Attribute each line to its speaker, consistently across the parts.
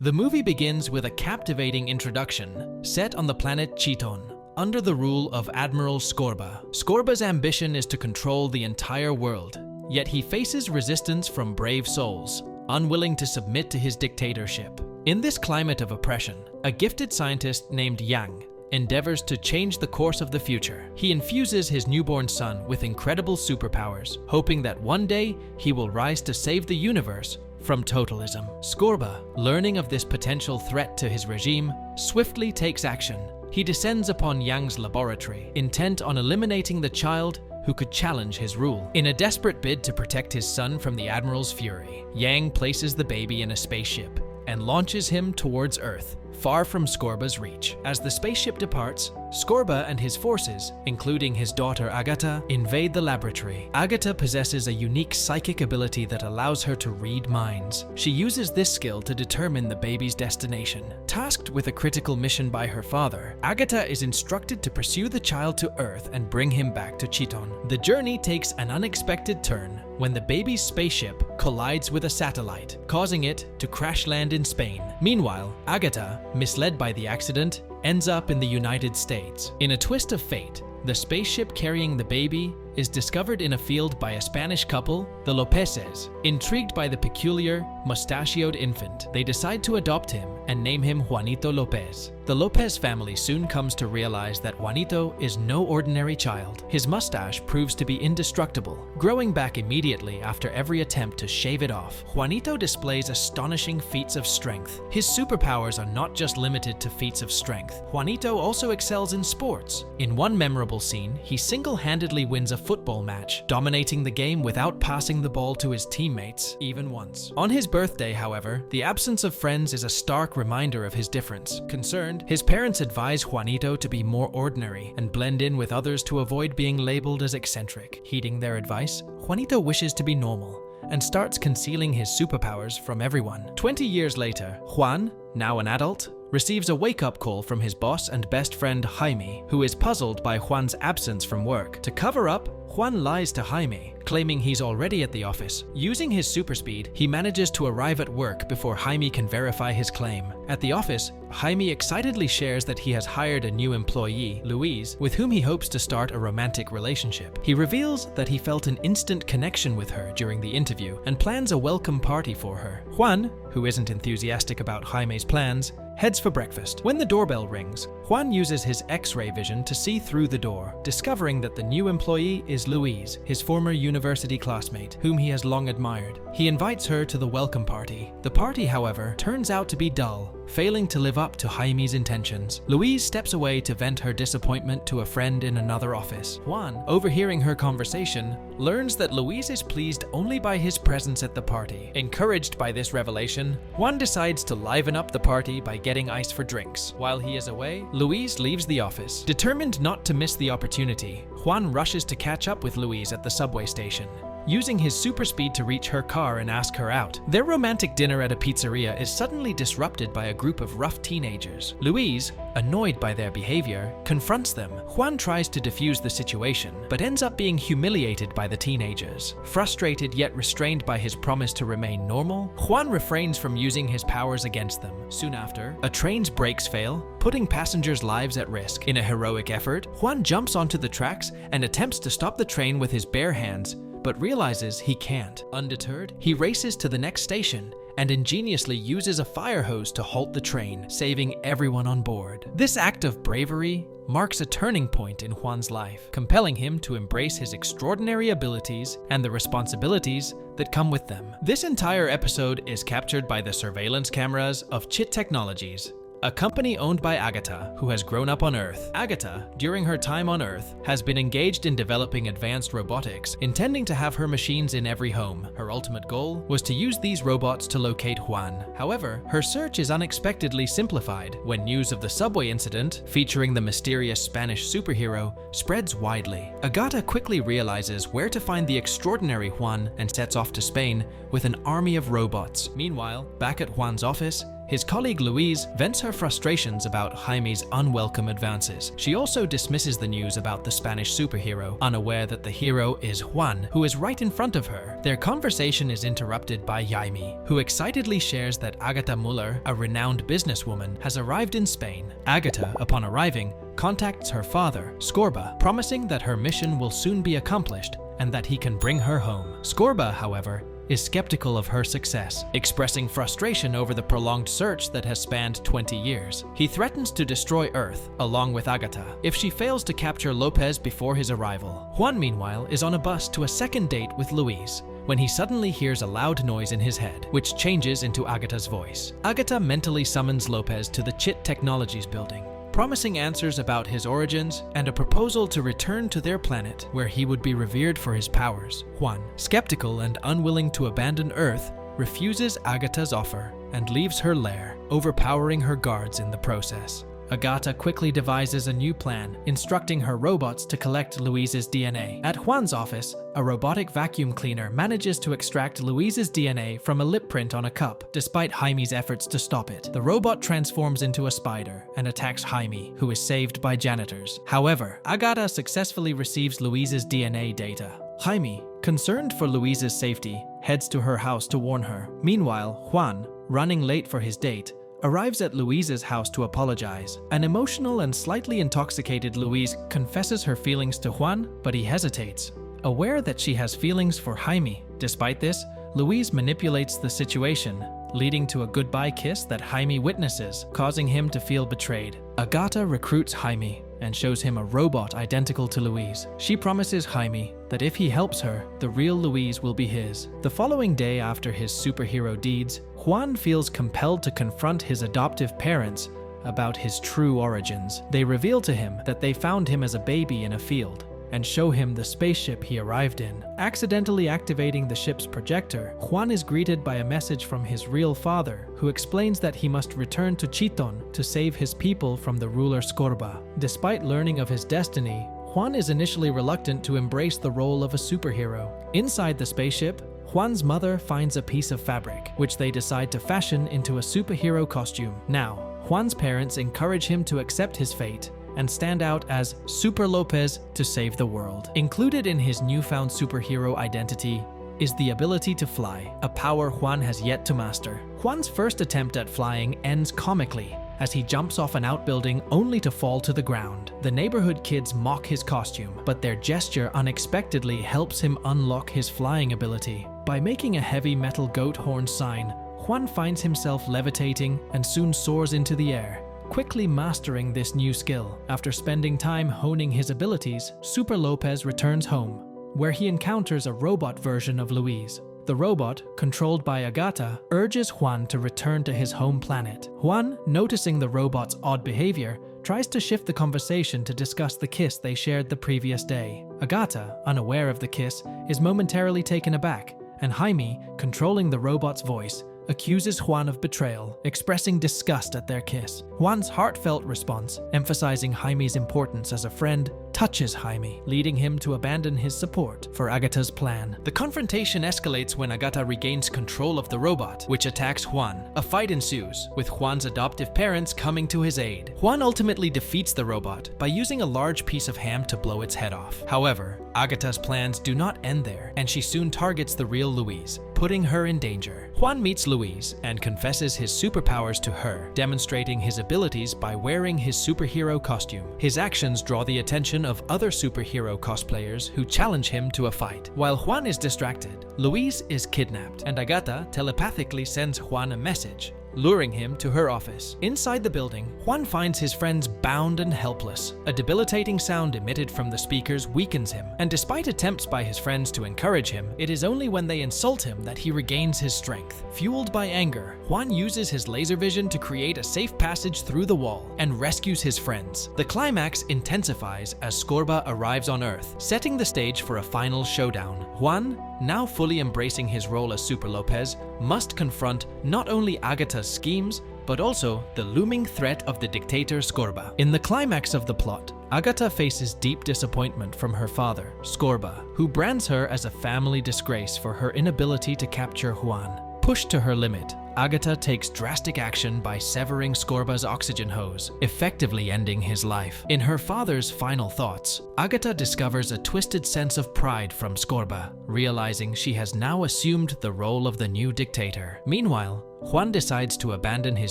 Speaker 1: The movie begins with a captivating introduction, set on the planet Chiton, under the rule of Admiral Scorba. Scorba's ambition is to control the entire world, yet he faces resistance from brave souls, unwilling to submit to his dictatorship. In this climate of oppression, a gifted scientist named Yang endeavors to change the course of the future. He infuses his newborn son with incredible superpowers, hoping that one day he will rise to save the universe from totalism. Scorba, learning of this potential threat to his regime, swiftly takes action. He descends upon Yang's laboratory, intent on eliminating the child who could challenge his rule. In a desperate bid to protect his son from the Admiral's fury, Yang places the baby in a spaceship and launches him towards Earth, far from Scorba's reach. As the spaceship departs, Scorba and his forces, including his daughter Agatha, invade the laboratory. Agatha possesses a unique psychic ability that allows her to read minds. She uses this skill to determine the baby's destination. Tasked with a critical mission by her father, Agatha is instructed to pursue the child to Earth and bring him back to Chiton. The journey takes an unexpected turn when the baby's spaceship collides with a satellite, causing it to crash land in Spain. Meanwhile, Agatha, misled by the accident, ends up in the United States. In a twist of fate, the spaceship carrying the baby is discovered in a field by a Spanish couple, the Lopezes. Intrigued by the peculiar, mustachioed infant, they decide to adopt him and name him Juanito Lopez. The Lopez family soon comes to realize that Juanito is no ordinary child. His mustache proves to be indestructible, growing back immediately after every attempt to shave it off. Juanito displays astonishing feats of strength. His superpowers are not just limited to feats of strength. Juanito also excels in sports. In one memorable scene, he single-handedly wins a football match, dominating the game without passing the ball to his teammates even once. On his birthday, however, the absence of friends is a stark reminder of his difference. Concerned, his parents advise Juanito to be more ordinary and blend in with others to avoid being labeled as eccentric. Heeding their advice, Juanito wishes to be normal and starts concealing his superpowers from everyone. 20 years later, Juan, now an adult, receives a wake-up call from his boss and best friend Jaime, who is puzzled by Juan's absence from work. To cover up, Juan lies to Jaime, claiming he's already at the office. Using his super speed, he manages to arrive at work before Jaime can verify his claim. At the office, Jaime excitedly shares that he has hired a new employee, Louise, with whom he hopes to start a romantic relationship. He reveals that he felt an instant connection with her during the interview and plans a welcome party for her. Juan, who isn't enthusiastic about Jaime's plans, heads for breakfast. When the doorbell rings, Juan uses his X-ray vision to see through the door, discovering that the new employee is Louise, his former university classmate, whom he has long admired. He invites her to the welcome party. The party, however, turns out to be dull, failing to live up to Jaime's intentions. Louise steps away to vent her disappointment to a friend in another office. Juan, overhearing her conversation, learns that Louise is pleased only by his presence at the party. Encouraged by this revelation, Juan decides to liven up the party by getting ice for drinks. While he is away, Louise leaves the office. Determined not to miss the opportunity, Juan rushes to catch up with Louise at the subway station, using his super speed to reach her car and ask her out. Their romantic dinner at a pizzeria is suddenly disrupted by a group of rough teenagers. Louise, annoyed by their behavior, confronts them. Juan tries to defuse the situation, but ends up being humiliated by the teenagers. Frustrated yet restrained by his promise to remain normal, Juan refrains from using his powers against them. Soon after, a train's brakes fail, putting passengers' lives at risk. In a heroic effort, Juan jumps onto the tracks and attempts to stop the train with his bare hands, but realizes he can't. Undeterred, he races to the next station and ingeniously uses a fire hose to halt the train, saving everyone on board. This act of bravery marks a turning point in Juan's life, compelling him to embrace his extraordinary abilities and the responsibilities that come with them. This entire episode is captured by the surveillance cameras of Chit Technologies, a company owned by Agatha, who has grown up on Earth. Agatha, during her time on Earth, has been engaged in developing advanced robotics, intending to have her machines in every home. Her ultimate goal was to use these robots to locate Juan. However, her search is unexpectedly simplified when news of the subway incident, featuring the mysterious Spanish superhero, spreads widely. Agatha quickly realizes where to find the extraordinary Juan and sets off to Spain with an army of robots. Meanwhile, back at Juan's office, His colleague Louise vents her frustrations about Jaime's unwelcome advances. She also dismisses the news about the Spanish superhero, unaware that the hero is Juan, who is right in front of her. Their conversation is interrupted by Jaime, who excitedly shares that Agatha Muller, a renowned businesswoman, has arrived in Spain. Agatha, upon arriving, contacts her father, Scorba, promising that her mission will soon be accomplished and that he can bring her home. Scorba, however, is skeptical of her success, expressing frustration over the prolonged search that has spanned 20 years. He threatens to destroy Earth, along with Agatha, if she fails to capture Lopez before his arrival. Juan, meanwhile, is on a bus to a second date with Louise, when he suddenly hears a loud noise in his head, which changes into Agatha's voice. Agatha mentally summons Lopez to the Chit Technologies building, promising answers about his origins and a proposal to return to their planet where he would be revered for his powers. Juan, skeptical and unwilling to abandon Earth, refuses Agatha's offer and leaves her lair, overpowering her guards in the process. Agatha quickly devises a new plan, instructing her robots to collect Louise's DNA. At Juan's office, a robotic vacuum cleaner manages to extract Louise's DNA from a lip print on a cup, despite Jaime's efforts to stop it. The robot transforms into a spider and attacks Jaime, who is saved by janitors. However, Agatha successfully receives Louise's DNA data. Jaime, concerned for Louise's safety, heads to her house to warn her. Meanwhile, Juan, running late for his date, arrives at Louise's house to apologize. An emotional and slightly intoxicated Louise confesses her feelings to Juan, but he hesitates, aware that she has feelings for Jaime. Despite this, Louise manipulates the situation, leading to a goodbye kiss that Jaime witnesses, causing him to feel betrayed. Agatha recruits Jaime and shows him a robot identical to Louise. She promises Jaime that if he helps her, the real Louise will be his. The following day after his superhero deeds, Juan feels compelled to confront his adoptive parents about his true origins. They reveal to him that they found him as a baby in a field and show him the spaceship he arrived in. Accidentally activating the ship's projector, Juan is greeted by a message from his real father, who explains that he must return to Chiton to save his people from the ruler Scorba. Despite learning of his destiny, Juan is initially reluctant to embrace the role of a superhero. Inside the spaceship, Juan's mother finds a piece of fabric, which they decide to fashion into a superhero costume. Now, Juan's parents encourage him to accept his fate and stand out as Super Lopez to save the world. Included in his newfound superhero identity is the ability to fly, a power Juan has yet to master. Juan's first attempt at flying ends comically, as he jumps off an outbuilding only to fall to the ground. The neighborhood kids mock his costume, but their gesture unexpectedly helps him unlock his flying ability. By making a heavy metal goat horn sign, Juan finds himself levitating and soon soars into the air, quickly mastering this new skill. After spending time honing his abilities, Super Lopez returns home, where he encounters a robot version of Louise. The robot, controlled by Agatha, urges Juan to return to his home planet. Juan, noticing the robot's odd behavior, tries to shift the conversation to discuss the kiss they shared the previous day. Agatha, unaware of the kiss, is momentarily taken aback, and Jaime, controlling the robot's voice, accuses Juan of betrayal, expressing disgust at their kiss. Juan's heartfelt response, emphasizing Jaime's importance as a friend, touches Jaime, leading him to abandon his support for Agatha's plan. The confrontation escalates when Agatha regains control of the robot, which attacks Juan. A fight ensues, with Juan's adoptive parents coming to his aid. Juan ultimately defeats the robot by using a large piece of ham to blow its head off. However, Agatha's plans do not end there, and she soon targets the real Louise, putting her in danger. Juan meets Louise and confesses his superpowers to her, demonstrating his abilities by wearing his superhero costume. His actions draw the attention of other superhero cosplayers who challenge him to a fight. While Juan is distracted, Louise is kidnapped, and Agatha telepathically sends Juan a message, luring him to her office. Inside the building, Juan finds his friends bound and helpless. A debilitating sound emitted from the speakers weakens him, and despite attempts by his friends to encourage him, it is only when they insult him that he regains his strength. Fueled by anger, Juan uses his laser vision to create a safe passage through the wall and rescues his friends. The climax intensifies as Scorba arrives on Earth, setting the stage for a final showdown. Juan, now fully embracing his role as Super Lopez, must confront not only Agatha's schemes, but also the looming threat of the dictator Scorba. In the climax of the plot, Agatha faces deep disappointment from her father, Scorba, who brands her as a family disgrace for her inability to capture Juan. Pushed to her limit, Agata takes drastic action by severing Scorba's oxygen hose, effectively ending his life. In her father's final thoughts, Agata discovers a twisted sense of pride from Scorba, realizing she has now assumed the role of the new dictator. Meanwhile, Juan decides to abandon his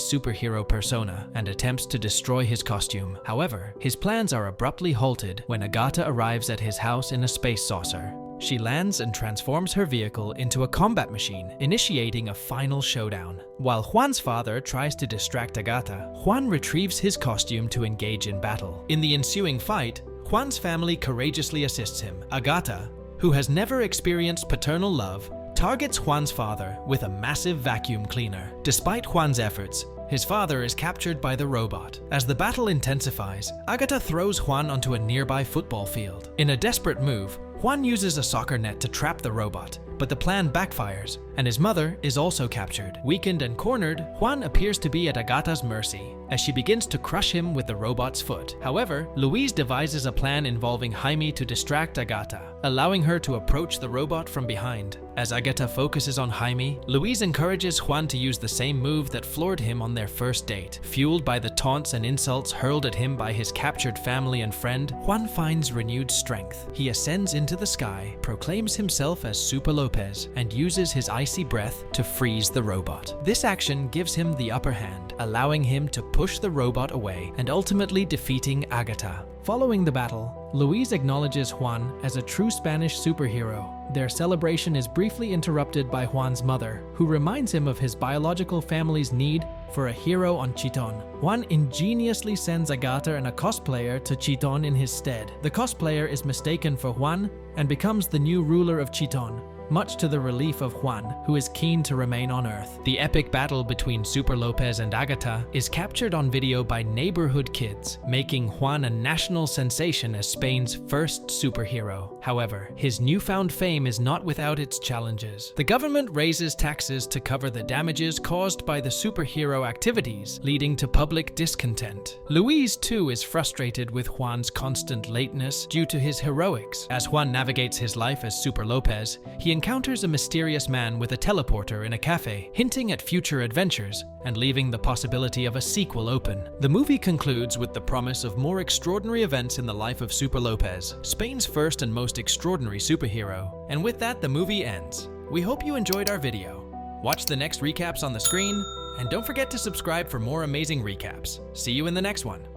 Speaker 1: superhero persona and attempts to destroy his costume. However, his plans are abruptly halted when Agata arrives at his house in a space saucer. She lands and transforms her vehicle into a combat machine, initiating a final showdown. While Juan's father tries to distract Agata, Juan retrieves his costume to engage in battle. In the ensuing fight, Juan's family courageously assists him. Agata, who has never experienced paternal love, targets Juan's father with a massive vacuum cleaner. Despite Juan's efforts, his father is captured by the robot. As the battle intensifies, Agata throws Juan onto a nearby football field. In a desperate move, Juan uses a soccer net to trap the robot, but the plan backfires, and his mother is also captured. Weakened and cornered, Juan appears to be at Agata's mercy, as she begins to crush him with the robot's foot. However, Louise devises a plan involving Jaime to distract Agata, allowing her to approach the robot from behind. As Agata focuses on Jaime, Louise encourages Juan to use the same move that floored him on their first date. Fueled by the taunts and insults hurled at him by his captured family and friend, Juan finds renewed strength. He ascends into the sky, proclaims himself as Super Lopez, and uses his icy breath to freeze the robot. This action gives him the upper hand, allowing him to push the robot away and ultimately defeating Agata. Following the battle, Louise acknowledges Juan as a true Spanish superhero. Their celebration is briefly interrupted by Juan's mother, who reminds him of his biological family's need for a hero on Chiton. Juan ingeniously sends Agata and a cosplayer to Chiton in his stead. The cosplayer is mistaken for Juan and becomes the new ruler of Chiton, much to the relief of Juan, who is keen to remain on Earth. The epic battle between Super Lopez and Agata is captured on video by neighborhood kids, making Juan a national sensation as Spain's first superhero. However, his newfound fame is not without its challenges. The government raises taxes to cover the damages caused by the superhero activities, leading to public discontent. Louise, too, is frustrated with Juan's constant lateness due to his heroics. As Juan navigates his life as Super Lopez, he encounters a mysterious man with a teleporter in a cafe, hinting at future adventures and leaving the possibility of a sequel open. The movie concludes with the promise of more extraordinary events in the life of Super Lopez, Spain's first and most extraordinary superhero. And with that, the movie ends. We hope you enjoyed our video. Watch the next recaps on the screen, and don't forget to subscribe for more amazing recaps. See you in the next one.